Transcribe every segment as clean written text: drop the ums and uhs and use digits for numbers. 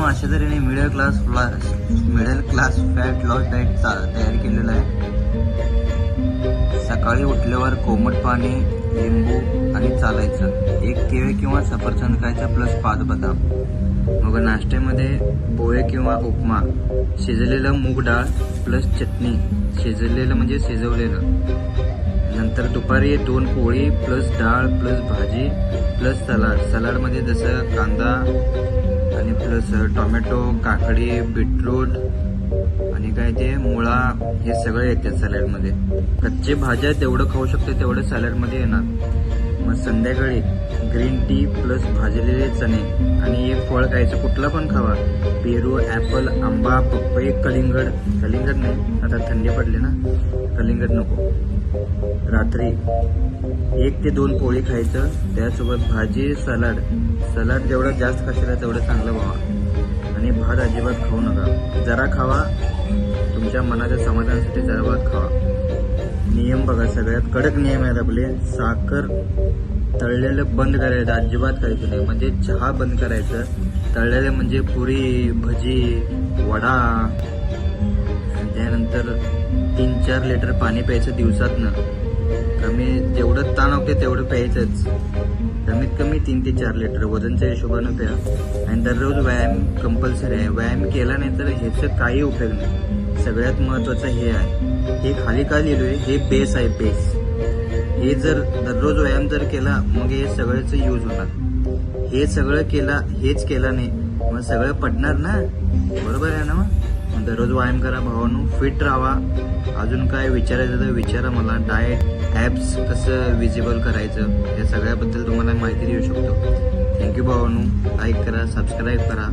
अशा तऱ्हेने middle class fat loss diet तयार केलेला आहे. सकाळी उठल्यावर कोमट पाणी, लिंबू आणि चालायचं. एक केळ किंवा सफरचंद खायचा प्लस 5 बदाम. मग नाश्त्यामध्ये पोहे किंवा उपमा, शिजलेलं मूग डाळ प्लस चटणी, शिजलेलं म्हणजे शिजवलेलं. नंतर दुपारी 2 पोळी प्लस डाळ प्लस भाजी प्लस सलाड. सलाडमध्ये जसं कांदा आणि प्लस टोमॅटो, काकडी, बीटरूट आणि काय ते मुळा, हे सगळे येतात सॅलडमध्ये. कच्चे भाज्या जेवढं खाऊ शकते तेवढं सॅलडमध्ये येणार. मग संध्याकाळी ग्रीन टी प्लस भाजलेले चणे आणि एक फळ खायचं, कुठलं पण खावा. पेरू, ॲपल, आंबा, पपई, कलिंगड नाही, आता थंडी पडली ना, कलिंगड नको. रात्री 1 ते 2 पोळी खायचं, त्यासोबत भाजी, सलाड जेवढं जास्त खाशील तेवढं चांगलं व्हावं. आणि भात अजिबात खाऊ नका. जरा खावा, तुमच्या मनाच्या समाधानासाठी जरा भात खावा. नियम बघा, सगळ्यात कडक नियम आहेत आपले. साखर तळलेलं बंद करायचं, अजिबात खायचं नाही. म्हणजे चहा बंद करायचं. तळलेलं म्हणजे पुरी, भजी, वडा. त्यानंतर 3-4 लिटर पाणी प्यायचं दिवसातनं. कमी जेवढं ताण होते तेवढं प्यायचंच. कमीत कमी 3 ते 4 लिटर वजनच्या हिशोबानं प्या. आणि दररोज व्यायाम कंपल्सरी आहे. व्यायाम केला नाही तर ह्याचं काही उपयोग नाही. सगळ्यात महत्त्वाचं हे आहे. हे खाली का लिहिलोय, हे बेस आहे, बेस. हे जर दररोज व्यायाम जर केला मग हे सगळ्याच यूज होणार. हे सगळं हेच केला नाही मग सगळं पडणार ना, बरोबर आहे ना. मग दररोज व्यायाम करा भावांनो, फिट राहा. अजून काय विचारायचं तर विचारा मला. डाएट, ॲप्स कसं विजिबल करायचं, या सगळ्याबद्दल तुम्हाला माहिती देऊ शकतो. थँक्यू भावांनो. लाईक करा, सबस्क्राईब करा,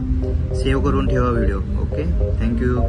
सेव्ह करून ठेवा व्हिडिओ. Okay, thank you.